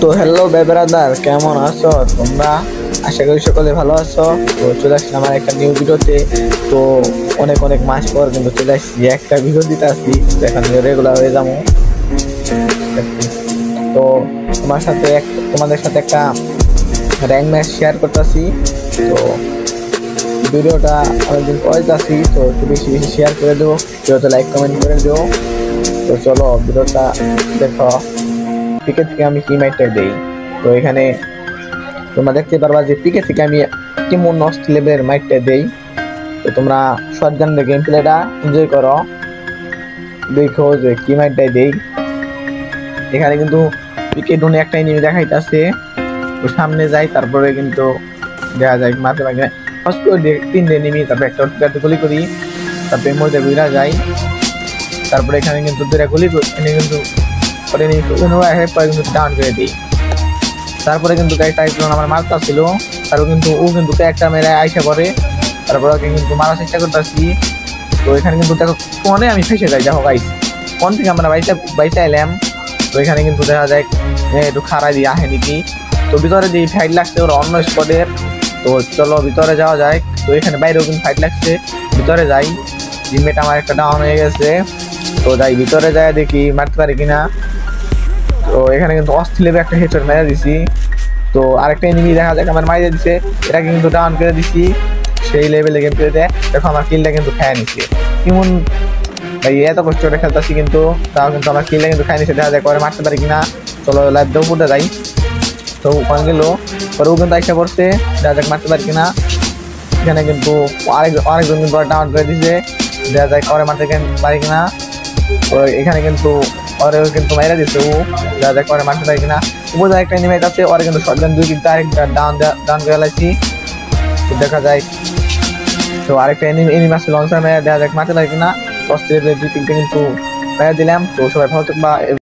তো hello brother, কেমন আছো তোমরা? আশা করি সকলে ভালো আছো। তো চলে আসছি আমার একটা নিউ ভিডিওতে। তো অনেক অনেক মাস পর কিন্তু চলে আসছি, একটা ভিডিও দিতে আসছি। তো এখন রেগুলার হয়ে যাবো। তো তোমাদের সাথে একটা র্যাঙ্ক ম্যাচ শেয়ার করতেছি। তো ভিডিওটা অনেকদিন পরে যাচ্ছি, তো একটু বেশি বেশি শেয়ার করে দেবো, ভিডিওতে লাইক কমেন্ট করে দেবো। তো চলো ভিডিওটা দেখো। পিকে থেকে আমি কি মাইটটা দেই। তো এখানে তোমরা দেখতে পারবা যে পিকে থেকে আমি কেমন নষ্ট লেভেলের মাইটটা দেই। তো তোমরা শটগান দিয়ে গেম প্লেটা এনজয় করো, দেখো যে কি মাইটটাই দেই। এখানে কিন্তু পিকে ডোনে একটা এনিমি দেখাইতেছে, তো সামনে যাই, তারপরে কিন্তু দেখা যায় মারতে পারি ফার্স্ট করে তিনটে এনিমি, তারপরে একটা গুলি করি, তারপরে মধ্যে ঘুরা যাই। তারপরে এখানে কিন্তু দুটা গুলি এনে কিন্তু কিন্তু ডাউন করে দিই। তারপরে কিন্তু গাড়িটা আমার মারতা ছিল, তারপর কিন্তু ও কিন্তু একটা মেরে আইসা করে, তারপর ওকে কিন্তু মারার চেষ্টা করতেছি। তো এখানে কিন্তু দেখো ফোনে আমি ফেসে যাই। দেখো গাইস, ফোন থেকে আমরা বাইসা এলাম। তো এখানে কিন্তু দেখা যায় একটু খারাপ দিয়ে আহে নাকি। তো ভিতরে দিয়ে ফাইট লাগছে ওরা অন্য স্পটের। তো চলো ভিতরে যাওয়া যায়। তো এখানে বাইরেও কিন্তু ফাইট লাগছে, ভিতরে যাই। টিমমেট আমার একটা ডাউন হয়ে গেছে। তো যাই ভিতরে যায়, দেখি মারতে পারি কিনা। তো এখানে কিন্তু অস্থির একটা হেডশট মেরে দিছি। তো আরেকটা এনিমি দেখা যাক আমার মাইরে দিছে, এটাকে কিন্তু ডাউন করে দিছি। সেই লেভেলে গেম প্লেতে দেখো আমার কিলটা কিন্তু খেয়ে নিচ্ছে। কেমন ভাই, এত কষ্ট করে খেলতেছি কিন্তু তাও কিন্তু আমার কিলটা কিন্তু খেয়ে নিচ্ছে। দেখা যায় করে মারতে পারি কিনা। চলো লাইভ দেবো, ফুটে যাই। তো ওখানে গেল পরে ও কিন্তু আইসা পড়ছে, দেখা যাক মারতে পারি কিনা। এখানে কিন্তু আরেকজন কিন্তু ডাউন করে দিছে, দেখা যায় করে মারতে পারি কিনা। তো এখানে কিন্তু ওরে কিন্তু মাইরা দিচ্ছে, ও দেখা যায় করে মারতে পারি কিনা। বোঝা একটা এনিমি আছে, ওরে কিন্তু শটগান দুই কিন্তু আরেকটা ডাউন করে লাইছি। তো দেখা যায় তো আরেকটা এনিমি আছে লঞ্চার মেরে, দেখা যাক মারতে পারি কিনা। 10 দুই তিনটে কিন্তু মেরে দিলাম। তো সবাই ভালো থাকবা।